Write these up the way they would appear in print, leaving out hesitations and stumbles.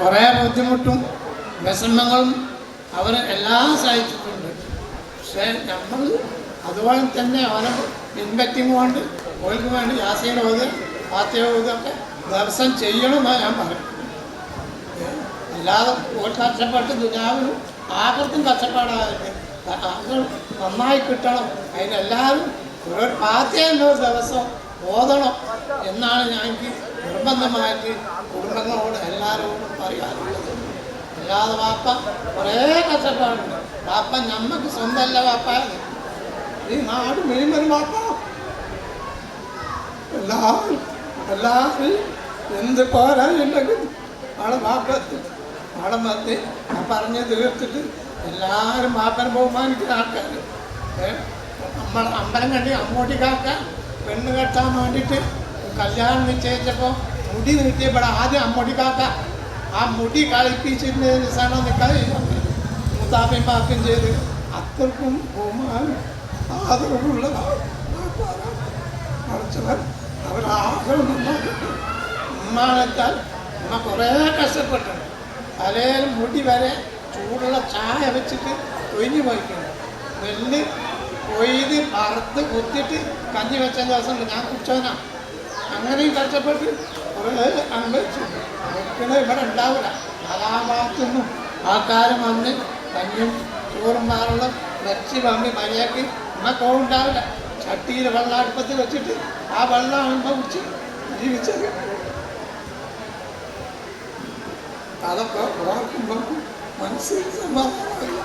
കുറേ ബുദ്ധിമുട്ടും വിഷമങ്ങളും അവർ എല്ലാം സഹിച്ചിട്ടുണ്ട്. പക്ഷേ നമ്മൾ അതുപോലെ തന്നെ അവരെ പിൻപറ്റിങ് കൊണ്ട് ഓർക്ക് വേണ്ടി യാസീൻ ഓത് ഫാത്തിഹ ഓതൊക്കെ ദിവസം ചെയ്യണമെന്നാണ് ഞാൻ പറയുന്നത്. അല്ലാതെ ഒരു കഷ്ടപ്പെട്ട് ദുനിയാവിലും ആകർത്തും കഷ്ടപ്പാടായിട്ട് അത് നന്നായി കിട്ടണം. അതിനെല്ലാവരും ഒരു ഫാത്തിഹ ദിവസം ഓതണം എന്നാണ് ഞങ്ങൾക്ക് നിർബന്ധമായിട്ട് കുടുംബങ്ങളോട് എല്ലാവരോടും പറയാറുള്ളത്. അല്ലാതെ വാപ്പ കുറേ കഷ്ടപ്പാടുണ്ട്. വാപ്പ നമുക്ക് സ്വന്തമല്ല വാപ്പ, ഈ നാട് മുഴുവൻ വാപ്പ. എല്ലാവരും എന്ത് പോരായുണ്ടെങ്കിൽ ആളെ വാപ്പത്ത് ആളെ മത്തി ആ പറഞ്ഞ് തീർത്തിട്ട് എല്ലാവരും വാപ്പനെ ബഹുമാനിക്കുന്ന ആൾക്കാർ. അമ്പലം കണ്ടി അങ്ങോട്ടേക്കാക്കാൻ പെണ്ണ് കെട്ടാൻ വേണ്ടിയിട്ട് കല്യാണം നിശ്ചയിച്ചപ്പോൾ മുടി നീട്ടിയപ്പോൾ ആദ്യം അമ്മോട്ടിക്കാക്ക ആ മുടി കളിപ്പിച്ചിരുന്നതിന് സ്ഥലം നിൽക്കാതെ മുത്താപ്പയും പാക്കും ചെയ്ത് അത്രക്കും ബഹുമാനം ആദരവുള്ള പഠിച്ചവർ അവരാഗ്രഹം നന്നാക്കിട്ട് ഉമ്മാണെത്താൽ ഉമ്മ കുറേ കഷ്ടപ്പെട്ടു. തലയിൽ മുടി വരെ ചൂടുള്ള ചായ വെച്ചിട്ട് ഒഴിഞ്ഞു പോയിക്കണം. നെല്ല് കൊയ്ത് വറുത്ത് കുത്തിയിട്ട് കഞ്ഞി വെച്ച ദിവസമുണ്ട്. ഞാൻ കുടിച്ചവനാ. അങ്ങനെയും കഷ്ടപ്പെട്ട് കുറേ അനുഭവിച്ചു. വെക്കണത് ഇവിടെ ഉണ്ടാവില്ല. എല്ലാ ഭാഗത്തുനിന്നും ആൾക്കാരും വന്ന് കഞ്ഞും ചോറും പാറുള്ള വെച്ച് വന്ന് മര്യാദക്ക് നമുക്ക് ഉണ്ടാവില്ല. ചട്ടിയിൽ വെള്ളം അടുപ്പത്ത് വെച്ചിട്ട് ആ വെള്ളം അനുഭവിച്ച് ജീവിച്ചത്. അതൊക്കെ ഓർക്കുമ്പോൾ മനസ്സിൽ സമാധാനമില്ല,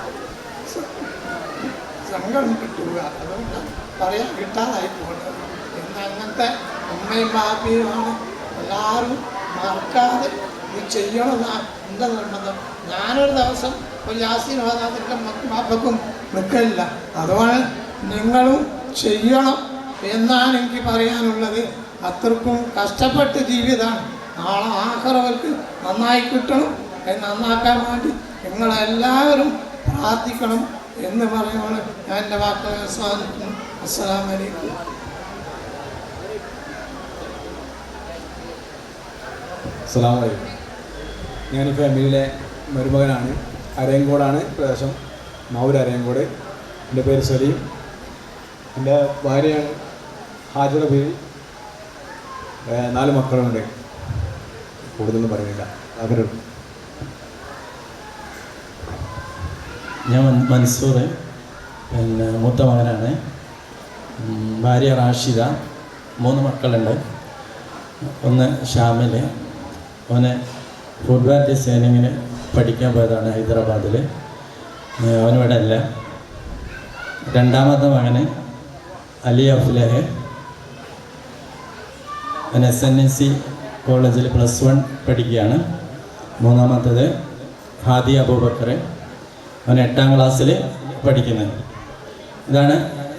സങ്കടം കിട്ടുക. അതുകൊണ്ട് പറയാൻ കിട്ടാതായി പോകുന്നത്. ഇന്ന് അങ്ങനത്തെ ഉമ്മയും ബാപ്പിയുമാണ്. എല്ലാവരും മറക്കാതെ ഇത് ചെയ്യണമെന്നാണ് എൻ്റെ നിർബന്ധം. ഞാനൊരു ദിവസം ഒരു യാസീൻ ഓതാതിൻ്റെ മക്കൾക്കും നിൽക്കില്ല. അതുകൊണ്ട് നിങ്ങളും ചെയ്യണം എന്നാണ് എനിക്ക് പറയാനുള്ളത്. അത്രക്കും കഷ്ടപ്പെട്ട ജീവിതമാണ്. നാളെ ആഖിറവർക്ക് നന്നായി കിട്ടണം. നന്നാക്കാൻ വേണ്ടി നിങ്ങളെല്ലാവരും പ്രാർത്ഥിക്കണം എന്ന് പറയുമ്പോൾ ഞാൻ എൻ്റെ വാക്കുകൾ അവസാനിക്കുന്നു. അസ്സലാമു അലൈക്കും. അസ്സലാമു അലൈക്കും. ഞാൻ ഈ ഫാമിലിയിലെ മരുമകനാണ്. അരയങ്കോടാണ് പ്രദേശം, മാവൂർ അരയങ്കോട്. എൻ്റെ പേര് സലീം. എൻ്റെ ഭാര്യയാണ് ഹാജറ ബീവി. 4 മക്കളുണ്ട്. കൂടുതലൊന്നും പറയുന്നില്ല. അവരും ഞാൻ മൻസൂർ, പിന്നെ മൂത്ത മകനാണ്. ഭാര്യ റാഷിദ. 3 മക്കളുണ്ട്. ഒന്ന് ഷാമിൽ, അവന് ഫുട്വെയർ ഡിസൈനിങ്ങിന് പഠിക്കാൻ പോയതാണ് ഹൈദരാബാദിൽ. അവനിവിടെ അല്ല. രണ്ടാമത്തെ മകന് അലി അഫ്ലഹ്, അവൻ SNSC കോളേജിൽ +1 പഠിക്കുകയാണ്. മൂന്നാമത്തേത് ഹാദി അബൂബക്കർ, അവൻ 8ാം ക്ലാസ്സിൽ പഠിക്കുന്നത്. ഇതാണ്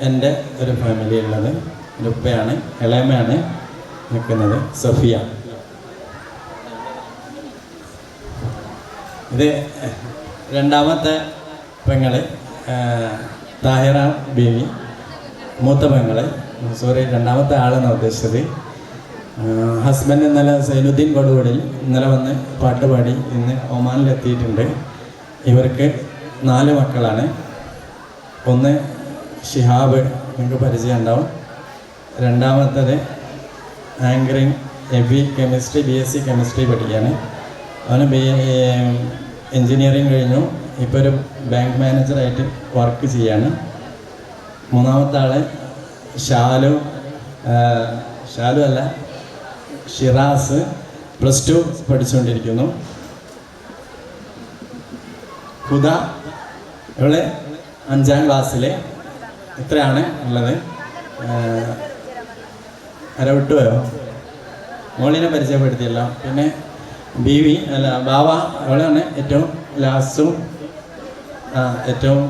എൻ്റെ ഒരു ഫാമിലി ഉള്ളത്. എൻ്റെ ഉപ്പയാണ്, ഇളയമ്മയാണ് നിൽക്കുന്നത് സഫിയ. ഇത് രണ്ടാമത്തെ പെങ്ങള് താഹിറ ബീവി. മൂത്ത പെങ്ങള്, സോറി രണ്ടാമത്തെ ആളെന്നാണ് ഉദ്ദേശിച്ചത്. ഹസ്ബൻഡ് ഇന്നലെ സൈനുദ്ദീൻ കൊടുകൂടിൽ ഇന്നലെ വന്ന് പാട്ട് പാടി ഇന്ന് ഒമാനിലെത്തിയിട്ടുണ്ട്. ഇവർക്ക് 4 മക്കളാണ്. ഒന്ന് ഷിഹാബ്, നിങ്ങൾക്ക് പരിചയം ഉണ്ടാവും. രണ്ടാമത്തത് ആങ്കറിങ് കെമിസ്ട്രി, BSc കെമിസ്ട്രി പഠിക്കുകയാണ്. അവന് എൻജിനീയറിങ് കഴിഞ്ഞു. ഇപ്പോൾ ഒരു ബാങ്ക് മാനേജറായിട്ട് വർക്ക് ചെയ്യാണ്. മൂന്നാമത്തെ ആൾ ഷാലു അല്ല ഷിറാസ്, +2 പഠിച്ചുകൊണ്ടിരിക്കുന്നു. ഹുദ, ഇവള് 5ാം ക്ലാസ്സിൽ. ഇത്രയാണ് ഉള്ളത്. വിട്ടുപോയോ? മോളിനെ പരിചയപ്പെടുത്തിയല്ലോ. പിന്നെ ബീവി അല്ല ബാവ, അവളാണ് ഏറ്റവും ലാസ്റ്റും ഏറ്റവും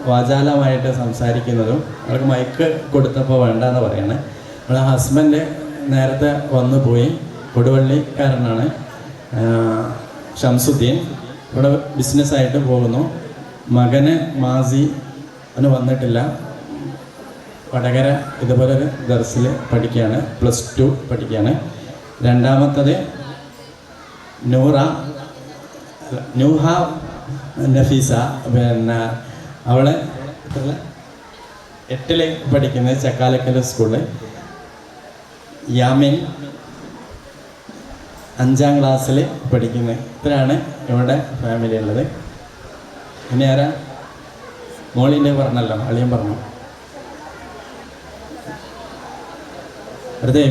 വാചാലമായിട്ട് സംസാരിക്കുന്നതും. അവൾക്ക് മൈക്ക് കൊടുത്തപ്പോൾ വേണ്ടെന്ന് പറയണേ. അവളെ ഹസ്ബൻഡ് നേരത്തെ വന്നു പോയി. കൊടുവള്ളിക്കാരനാണ്, ഷംസുദ്ദീൻ. ഇവിടെ ബിസിനസ്സായിട്ട് പോകുന്നു. മകന് മാസി, അവന് വന്നിട്ടില്ല. വടകര ഇതുപോലൊരു ദർസിൽ പഠിക്കുകയാണ്, +2 പഠിക്കുകയാണ്. രണ്ടാമത്തത് നൂറ, നൂഹ നഫീസ, പിന്നെ അവളെ 8ല് പഠിക്കുന്നത് ചക്കാലക്കൽ സ്കൂളിൽ. യാമിൻ 5ാം ക്ലാസ്സിൽ പഠിക്കുന്നത്. ഇത്രയാണ് ഇവിടെ ഫാമിലി ഉള്ളത്. ഇനി ആരാ? മോളിൻ്റെ പറഞ്ഞല്ലോ, അളിയൻ പറഞ്ഞു. വെറുതെ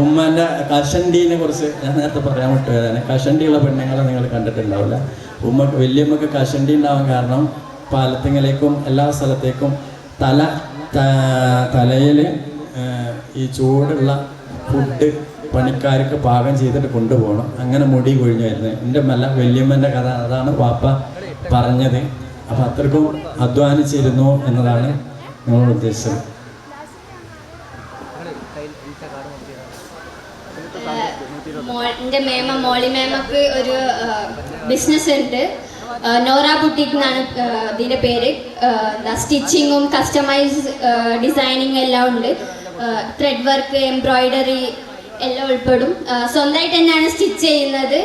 ഉമ്മാൻ്റെ കഷണ്ടീനെ കുറിച്ച് ഞാൻ നേരത്തെ പറയാൻ വിട്ടുപോയതാണ്. കഷണ്ടിയുള്ള പെണ്ണുങ്ങളെ നിങ്ങൾ കണ്ടിട്ടുണ്ടാവില്ല. വലിയമ്മക്ക് കഷണ്ടി ഉണ്ടാവാൻ കാരണം പാലത്തിങ്ങലേക്കും എല്ലാ സ്ഥലത്തേക്കും തലയിൽ ഈ ചൂടുള്ള ഫുഡ് പണിക്കാർക്ക് പാകം ചെയ്തിട്ട് കൊണ്ടുപോകണം. അങ്ങനെ മുടി കൊഴിഞ്ഞു വരുന്നത്. എൻ്റെ വലിയമ്മൻ്റെ കഥ അതാണ് വാപ്പ പറഞ്ഞത്. അപ്പം അത്രക്കും അധ്വാനിച്ചിരുന്നു എന്നതാണ് നമ്മൾ ഉദ്ദേശിച്ചത്. എൻ്റെ മോളി മേമക്ക് ഒരു ബിസിനസ് ഉണ്ട്. നോറ ബുട്ടീക്ക് എന്നാണ് ഇതിൻ്റെ പേര്. സ്റ്റിച്ചിങ്ങും കസ്റ്റമൈസ് ഡിസൈനിങ് എല്ലാം ഉണ്ട്. ത്രെഡ് വർക്ക്, എംബ്രോയിഡറി എല്ലാം ഉൾപ്പെടും. സ്വന്തമായിട്ട് തന്നെയാണ് സ്റ്റിച്ച് ചെയ്യുന്നത്.